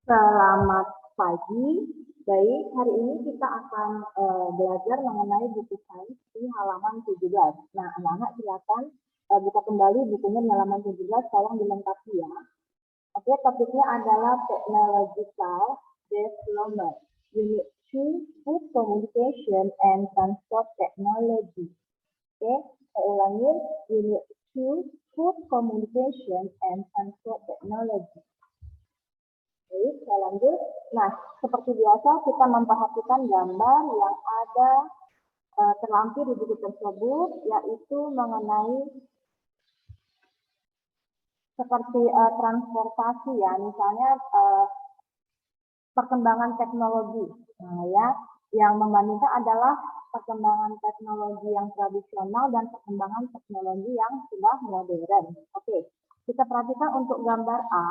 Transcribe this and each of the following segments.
Selamat pagi. Baik, hari ini kita akan belajar mengenai buku sains di halaman 17. Nah, anak-anak silakan buka kembali bukunya di halaman 17, tolong dilengkapi ya. Oke, topiknya adalah Technological Development. Unit 2, Food Communication and Transport Technology. Oke, saya ulangi. Unit 2, Food Communication and Transport Technology. Baik, saya lanjut. Nah, seperti biasa kita memperhatikan gambar yang ada terlampir di buku tersebut, yaitu mengenai seperti transportasi ya, misalnya perkembangan teknologi. Nah, ya, yang membandingkan adalah perkembangan teknologi yang tradisional dan perkembangan teknologi yang sudah modern. Oke, kita perhatikan untuk gambar A.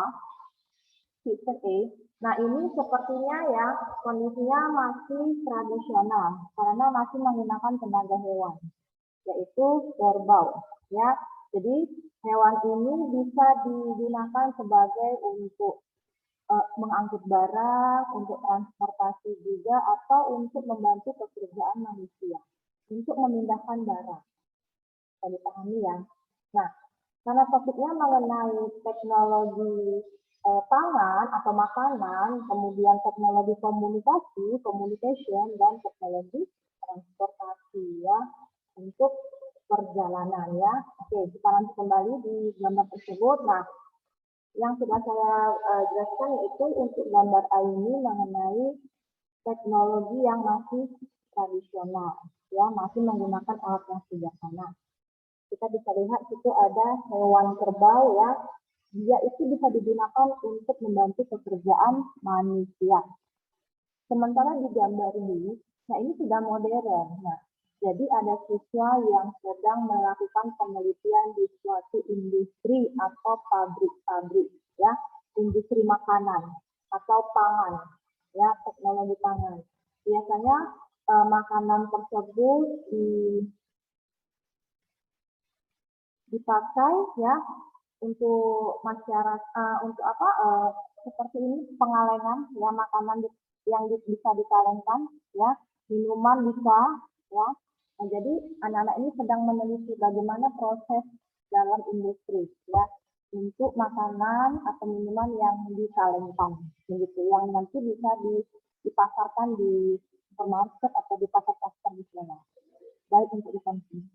Picture A. Nah, ini sepertinya ya kondisinya masih tradisional karena masih menggunakan tenaga hewan, yaitu kerbau. Ya, jadi hewan ini bisa digunakan sebagai untuk mengangkut barang, untuk transportasi juga, atau untuk membantu pekerjaan manusia untuk memindahkan barang. Bisa dipahami ya. Nah, karena topiknya mengenai teknologi pangan atau makanan, kemudian teknologi komunikasi, communication, dan teknologi transportasi ya untuk perjalanan ya. Oke, kita lanjut kembali di gambar tersebut. Nah, yang sudah saya jelaskan yaitu untuk gambar A ini mengenai teknologi yang masih tradisional ya, masih menggunakan alat yang sederhana. Kita bisa lihat situ ada hewan kerbau ya. Dia itu bisa digunakan untuk membantu pekerjaan manusia. Sementara di gambar ini, nah ini sudah modern. Nah, jadi ada siswa yang sedang melakukan penelitian di suatu industri atau pabrik-pabrik, ya, industri makanan atau pangan, ya, teknologi pangan. Biasanya makanan tersebut dipakai, ya, untuk masyarakat, untuk apa? Seperti ini pengalengan, ya, makanan yang bisa dikalengkan, ya, minuman bisa, ya. Nah, jadi anak-anak ini sedang meneliti bagaimana proses dalam industri, ya, untuk makanan atau minuman yang dikalengkan, begitu, yang nanti bisa dipasarkan di supermarket atau di pasar-pasar tradisional, baik untuk dikonsumsi.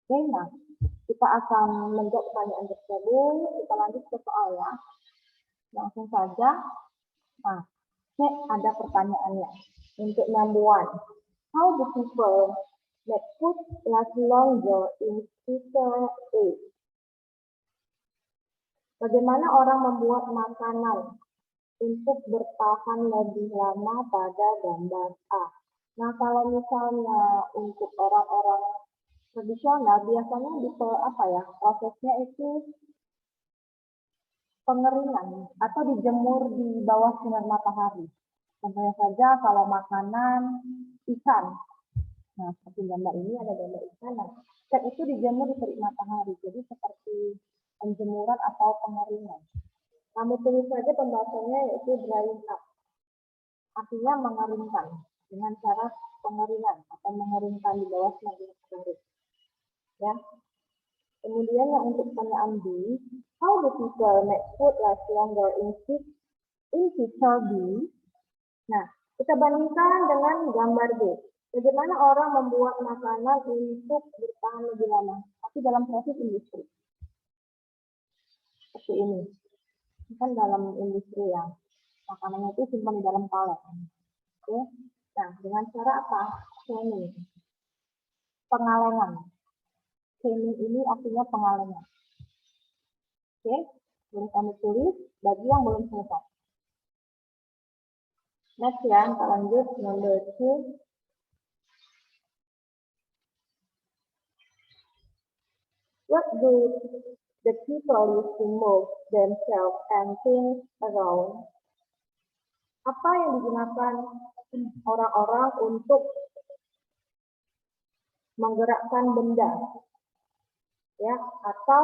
Oke, nah kita akan menjawab pertanyaan tersebut. Kita lanjut ke soal ya. Langsung saja. Nah, ada pertanyaannya. Untuk number 1. How do people make food last longer in picture A? Bagaimana orang membuat makanan untuk bertahan lebih lama pada gambar A? Nah, kalau misalnya untuk orang-orang tradisional biasanya di prosesnya itu pengeringan atau dijemur di bawah sinar matahari. Contohnya saja kalau makanan ikan. Nah, seperti gambar ini ada gambar ikan. Nah, ikan itu dijemur di terik matahari. Jadi seperti penjemuran atau pengeringan. Kamu tulis saja pembahasannya yaitu drying up. Artinya mengeringkan dengan cara pengeringan atau mengeringkan di bawah sinar matahari. Ya. Kemudian yang untuk pertanyaan B, how do people make food last longer in picture B? Nah, kita bandingkan dengan gambar B. Bagaimana orang membuat makanan untuk bertahan lebih lama, tapi dalam proses industri. Seperti ini. Ini kan dalam industri ya. Makanannya itu simpan di dalam palet. Oke. Nah, dengan cara apa? Canning. Pengalengan. Canning ini artinya pengalengan. Oke, boleh kami tulis bagi yang belum selesai. Next ya, kita lanjut number 2. What do the people use to move themselves and things around? Apa yang digunakan orang-orang untuk menggerakkan benda, ya, atau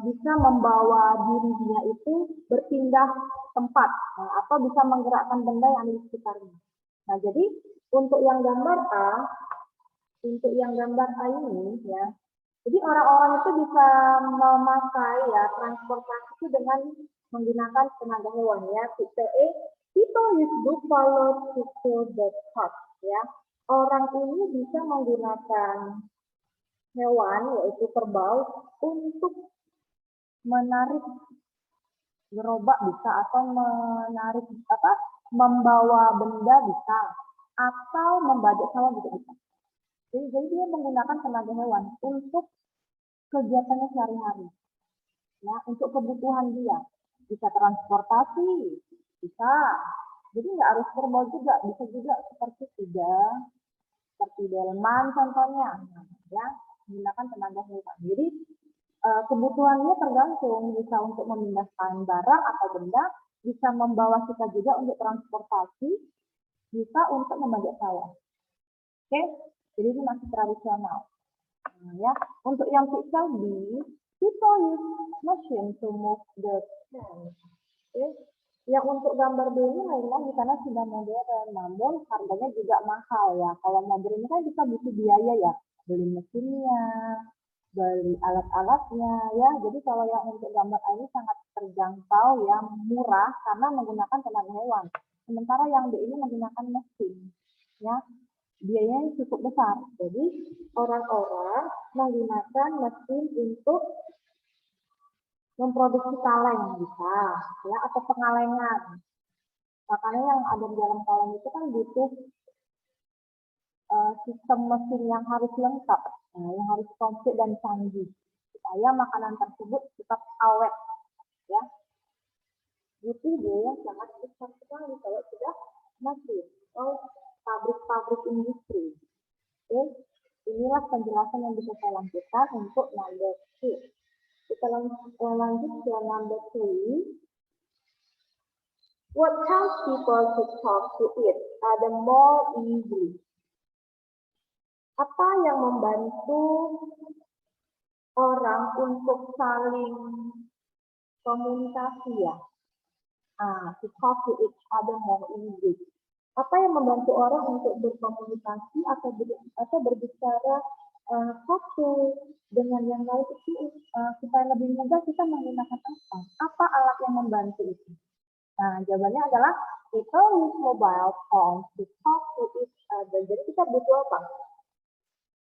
bisa membawa dirinya itu berpindah berpindah tempat atau bisa menggerakkan benda yang ada di sekitarnya. Nah, jadi untuk yang gambar A ini ya. Jadi orang-orang itu bisa memakai ya transportasi itu dengan menggunakan tenaga hewan ya. People use buffalo to pull the cart ya. Orang ini bisa menggunakan hewan yaitu kerbau untuk menarik gerobak bisa atau membawa benda bisa atau membajak sawah juga bisa. Jadi dia menggunakan tenaga hewan untuk kegiatannya sehari-hari. Ya, untuk kebutuhan dia. Bisa transportasi, bisa. Jadi nggak harus kerbau juga, bisa juga seperti kuda, seperti delman contohnya. Ya, menggunakan tenaga hewan. Jadi kebutuhannya tergantung, bisa untuk memindahkan barang atau benda, bisa membawa kita juga untuk transportasi, bisa untuk membajak sawah. Oke, jadi ini masih tradisional. Nah, ya, untuk yang pixel B, people use machine to move the hand. Oke, yang untuk gambar B ini lain lagi karena sudah modern, namun harganya juga mahal ya. Kalau modern ini kan kita butuh biaya ya, beli mesinnya, beli alat-alatnya ya. Jadi kalau yang untuk gambar A ini sangat terjangkau ya, murah karena menggunakan tenaga hewan. Sementara yang B ini menggunakan mesin ya. Biayanya cukup besar. Jadi orang-orang menggunakan mesin untuk memproduksi kaleng bisa ya atau pengalengan. Makanya yang ada di dalam kaleng itu kan butuh sistem mesin yang harus lengkap, yang harus komplit dan canggih supaya makanan tersebut tetap awet ya. Butuh biaya sangat besar sekali kalau sudah mesin pabrik-pabrik industri. Oke, inilah penjelasan yang bisa saya lanjutkan untuk number 2. Kita lanjut ke number 3. What helps people to talk to it other more easily? Apa yang membantu orang untuk saling komunikasi ya? To talk to each other more easily. Apa yang membantu orang untuk berkomunikasi atau berbicara satu dengan yang lain itu supaya lebih mudah kita menggunakan apa? Apa alat yang membantu itu? Nah, jawabannya adalah kita use mobile phone to talk to each other. Jadi kita butuh apa?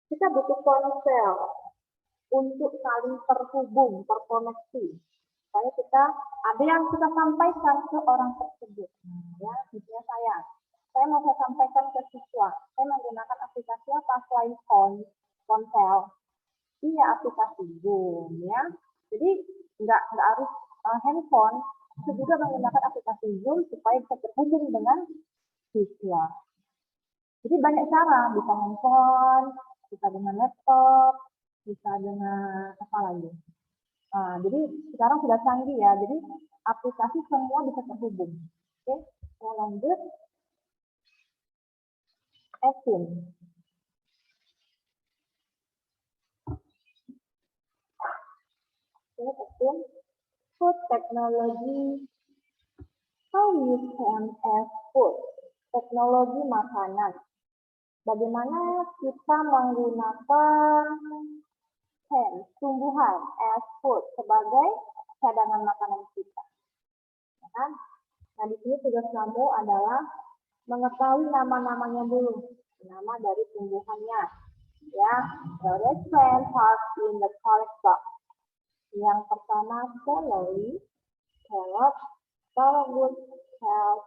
Kita butuh ponsel untuk saling terhubung, terkoneksi. Supaya kita ada yang kita sampaikan ke orang tersebut. Ya, misalnya saya mau sampaikan ke siswa. Saya menggunakan aplikasi apa selain ponsel? Iya, aplikasi Zoom ya. Jadi nggak harus handphone, kita juga menggunakan aplikasi Zoom supaya bisa terhubung dengan siswa. Jadi banyak cara, bisa handphone, bisa dengan laptop, bisa dengan apa lagi. Jadi sekarang sudah canggih ya, jadi aplikasi semua bisa terhubung. Oke, saya lanjut. Action. Action. Food technology. How you can add food. Teknologi makanan. Bagaimana kita menggunakan tumbuhan as food sebagai cadangan makanan kita. Ya kan? Nah, di sini tugas kamu adalah mengetahui nama-namanya dulu, nama dari tumbuhannya. Ya, the restaurant part in the correct box. Yang pertama celery, carrot, carrot,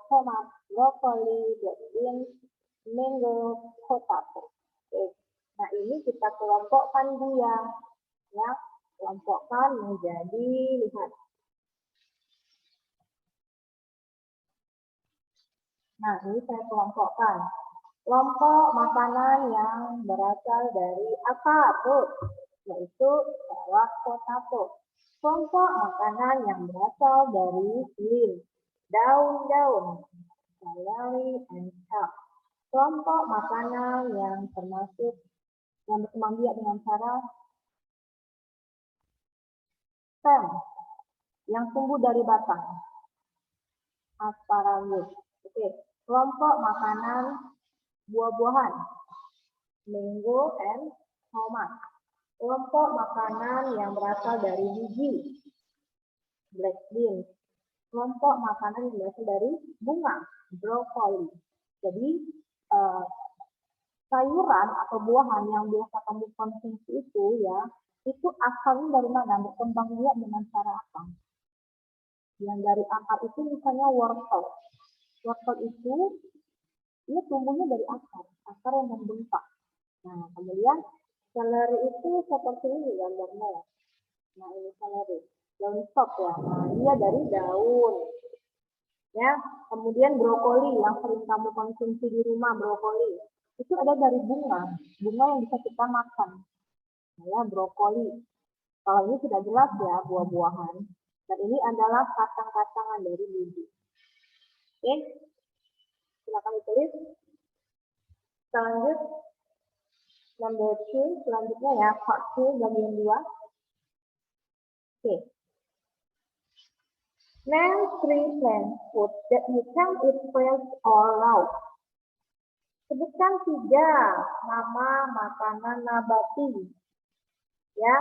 tomat, broccoli, beans, mango, potato. Oke. Nah, ini kita kelompokkan dia, ya, kelompokkan menjadi lihat. Nah, ini saya kelompokkan. Kelompok makanan yang berasal dari akar, yaitu carrot, potato. Kelompok makanan yang berasal dari leaf, daun-daun, celery, and kelp. Kelompok makanan yang termasuk yang berkembang biak dengan cara stem, yang tumbuh dari batang. asparagus. Oke, kelompok makanan buah-buahan, mango and tomat. Kelompok makanan yang berasal dari biji, black beans. Kelompok makanan yang berasal dari bunga, brokoli. Jadi sayuran atau buahan yang biasa kamu konsumsi itu ya, itu asalnya dari mana? Berkembangnya dengan cara apa? Yang dari akar itu misalnya wortel. Wortel itu dia tumbuhnya dari akar yang membengkak. Nah, kemudian seleri itu seperti ini gambarnya. Nah, ini seleri. Daun sop ya. Nah, dia dari daun. Ya, kemudian brokoli yang sering kamu konsumsi di rumah, brokoli. Itu ada dari bunga yang bisa kita makan. Nah, ya, brokoli. Kalau ini sudah jelas ya, buah-buahan. Dan ini adalah kacang-kacangan dari biji. Oke, silakan ditulis. Kita lanjut. Number 2, selanjutnya ya, part 2, bagian 2. Oke. Name 3 plant food that you can eat fresh or raw. Sebutkan 3 nama makanan nabati. Ya.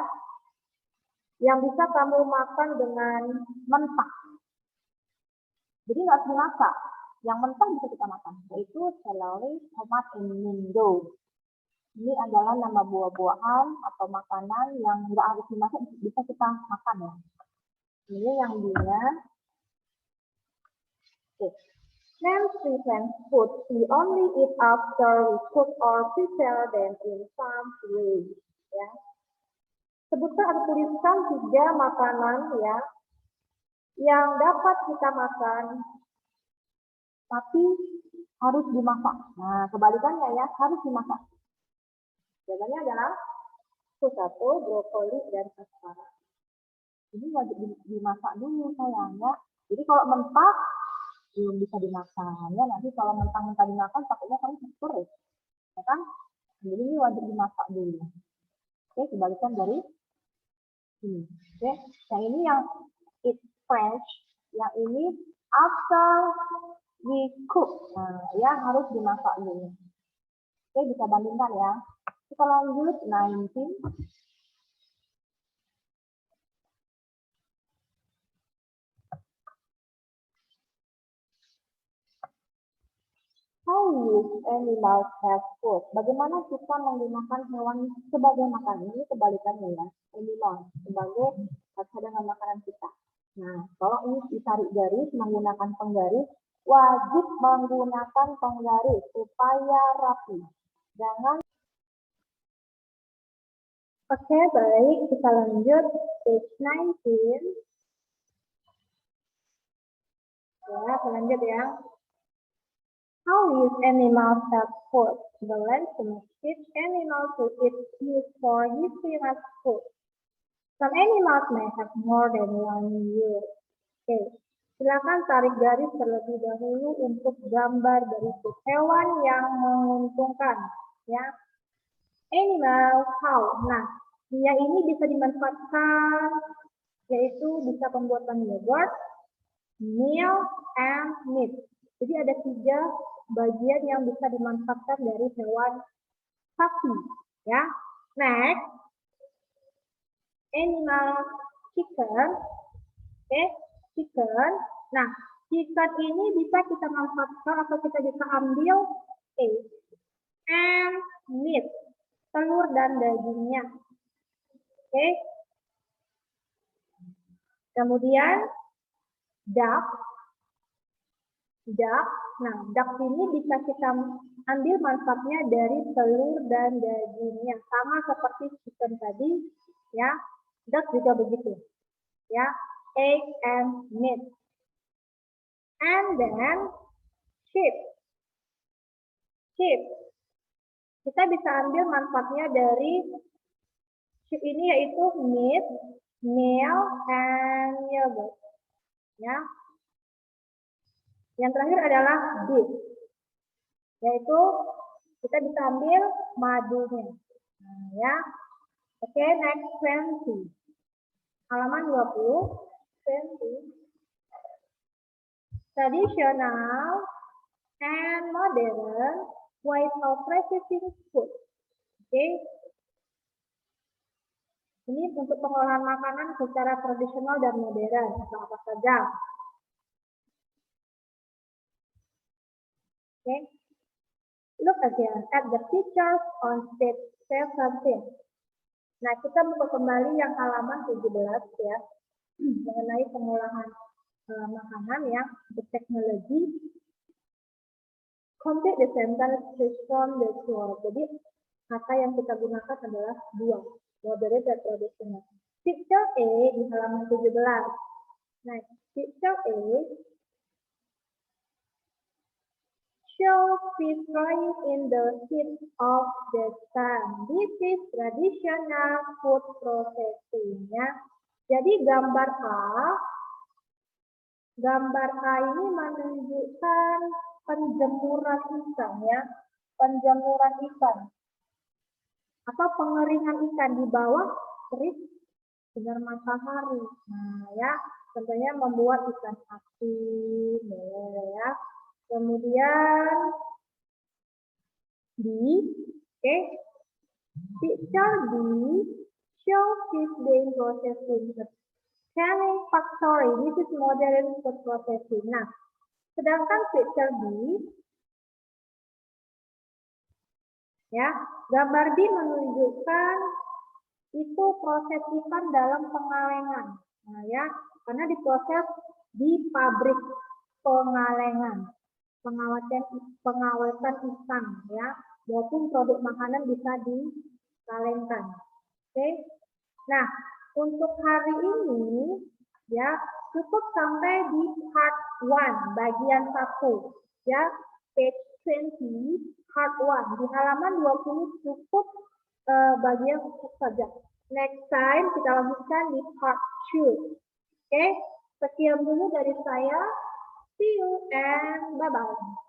Yang bisa kamu makan dengan mentah. Jadi nggak harus dimasak. Yang mentah bisa kita makan, yaitu seleri, tomat, and mango. Ini adalah nama buah-buahan atau makanan yang nggak harus dimasak, bisa kita makan ya. Ini yang dia. Okay. Name 3 plant food we only eat after we cook or prepare them in some way. Ya. Sebutkan atau tuliskan 3 makanan ya yang dapat kita makan, tapi harus dimasak. Nah, kebalikannya ya, harus dimasak. Jawabannya adalah 1, brokoli dan asparagus. Ini wajib dimasak dulu sayangnya. Jadi kalau mentah belum bisa dimakan ya. Nanti kalau mentah-mentah dimakan takutnya kamu kusur ya kan? Jadi ini wajib dimasak dulu. Oke, kebalikan dari ini. Oke, yang ini yang eat fresh, yang ini after we cook. Nah, ya harus dimasak dulu. Oke, bisa bandingkan ya. Kita lanjut 19. How use animals as food? Bagaimana kita menggunakan hewan sebagai makanan? Ini kebalikannya ya. Animal sebagai cadangan makanan kita. Nah, kalau ini ditarik garis menggunakan penggaris, wajib menggunakan penggaris supaya rapi. Jangan. Oke, baik. Kita lanjut page 19. Ya, lanjut ya. How use animals as food? The land to make animals to eat used for using as food. Some animals may have more than one use. Oke, silakan tarik garis terlebih dahulu untuk gambar berikut hewan yang menguntungkan. Ya, animal how? Nah, dia ini bisa dimanfaatkan, yaitu bisa pembuatan yogurt, milk, and meat. Jadi ada 3 bagian yang bisa dimanfaatkan dari hewan sapi. Ya, next, animal chicken. Oke, chicken. Nah, chicken ini bisa kita manfaatkan atau kita bisa ambil egg and meat, telur dan dagingnya. Oke. Kemudian duck. Nah, duck ini bisa kita ambil manfaatnya dari telur dan dagingnya, sama seperti chicken tadi, ya. Duck juga begitu, ya. Egg and meat. And then sheep. Kita bisa ambil manfaatnya dari sheep ini, yaitu meat, milk, and yogurt, ya. Yang terakhir adalah beef, yaitu kita bisa ambil madunya. Nah, ya. Oke, next 20. Halaman 20. 20. traditional and modern ways of processing food. Oke. Ini untuk pengolahan makanan secara tradisional dan modern. Apa saja? Oke. Look again at the pictures on page 17. Nah, kita buka kembali yang halaman 17 ya, mengenai pengolahan makanan ya, berteknologi. Complete the sentence from the source. Jadi, kata yang kita gunakan adalah dua, modern dan tradisional. Picture A di halaman 17. Nah, picture A shows fish frying in the heat of the sun. This is traditional food processing. Ya. Jadi gambar A ini menunjukkan penjemuran ikan ya, penjemuran ikan atau pengeringan ikan di bawah terik sinar matahari. Nah ya, tentunya membuat ikan asin ya. Kemudian picture B shows fish being processed in the canning factory. This is modern food processing. Nah, sedangkan picture B, ya, gambar B menunjukkan itu proses ikan dalam pengalengan. Nah, ya, karena diproses di pabrik pengalengan. Pengawetan ikan ya, maupun produk makanan bisa dikalengkan. Oke. Nah, untuk hari ini ya cukup sampai di part 1 bagian 1 ya, page 20 part 1 di halaman 20 cukup bagian saja. Next time kita lanjutkan di part 2. Oke, sekian dulu dari saya. See you and bye-bye.